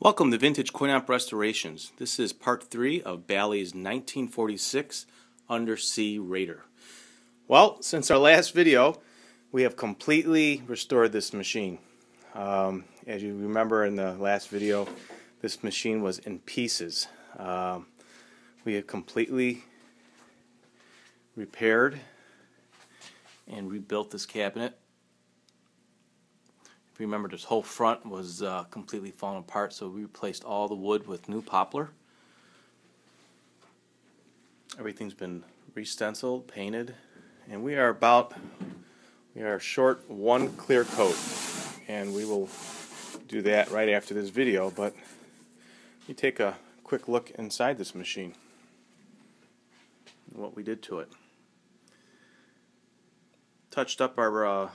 Welcome to Vintage Coin-Op Restorations. This is part 3 of Bally's 1946 Undersea Raider. Well, since our last video, we have completely restored this machine. As you remember in the last video, this machine was in pieces. We have completely repaired and rebuilt this cabinet. If you remember, this whole front was completely falling apart, so we replaced all the wood with new poplar. Everything's been re-stenciled, painted, and we are short one clear coat, and we will do that right after this video. But you take a quick look inside this machine and what we did to it. Touched up our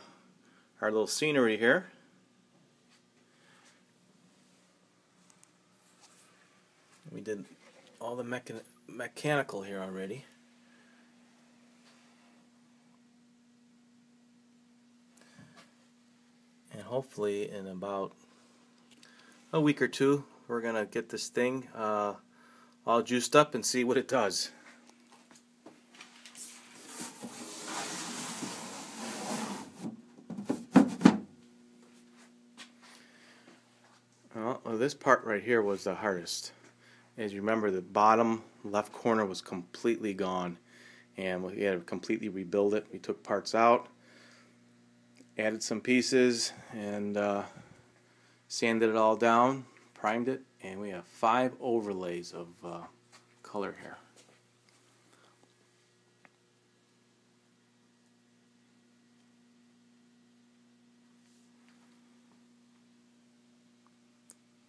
little scenery here. We did all the mechanical here already. And hopefully in about a week or two we're going to get this thing all juiced up and see what it does. Well, this part right here was the hardest. As you remember, the bottom left corner was completely gone, and we had to completely rebuild it. We took parts out, added some pieces, and sanded it all down, primed it, and we have 5 overlays of color here.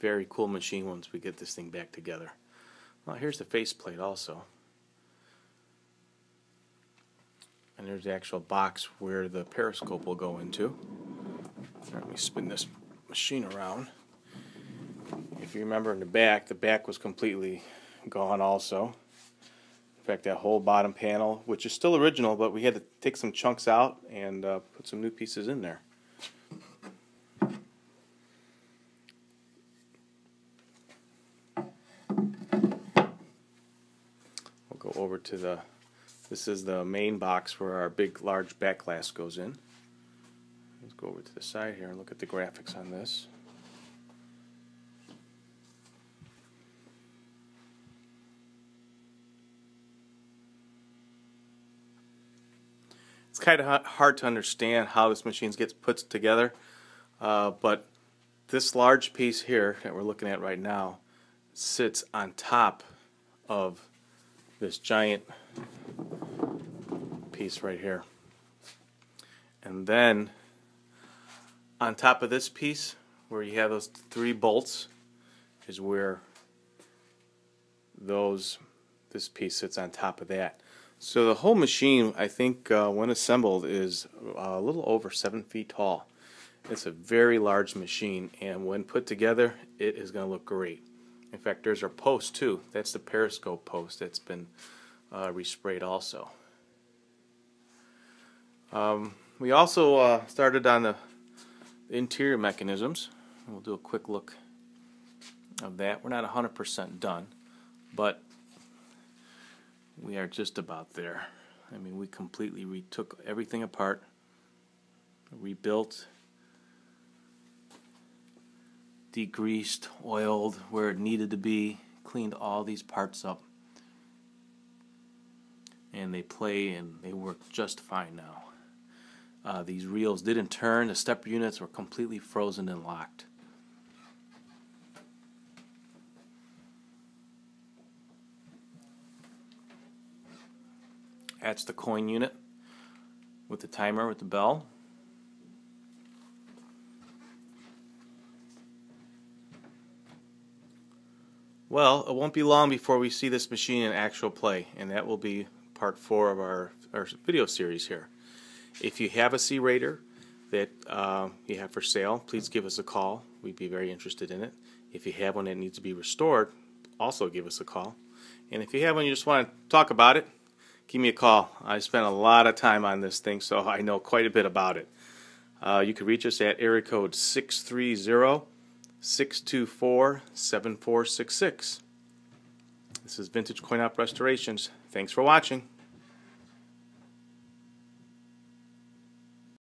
Very cool machine once we get this thing back together. Well, here's the faceplate also. And there's the actual box where the periscope will go into. Let me spin this machine around. If you remember in the back was completely gone also. In fact, that whole bottom panel, which is still original, but we had to take some chunks out and put some new pieces in there. Go over to this is the main box where our big large back glass goes in. Let's go over to the side here and look at the graphics on this. It's kind of hard to understand how this machine gets put together, but this large piece here that we're looking at right now sits on top of this giant piece right here. And then on top of this piece where you have those 3 bolts is where this piece sits on top of that. So the whole machine, I think when assembled, is a little over 7 feet tall. It's a very large machine, and when put together it is going to look great. In fact, there's our post too. That's the periscope post that's been resprayed also. We also started on the interior mechanisms. We'll do a quick look of that. We're not 100% done, but we are just about there. I mean, we completely took everything apart, rebuilt, degreased, oiled where it needed to be, cleaned all these parts up, and they play and they work just fine now. These reels didn't turn. The stepper units were completely frozen and locked. That's the coin unit with the timer with the bell. Well, it won't be long before we see this machine in actual play, and that will be part 4 of our video series here. If you have a Sea Raider that you have for sale, please give us a call. We'd be very interested in it. If you have one that needs to be restored, also give us a call. And if you have one you just want to talk about it, give me a call. I spent a lot of time on this thing, so I know quite a bit about it. You can reach us at area code 630 624-7466. This is Vintage Coin Op Restorations. Thanks for watching.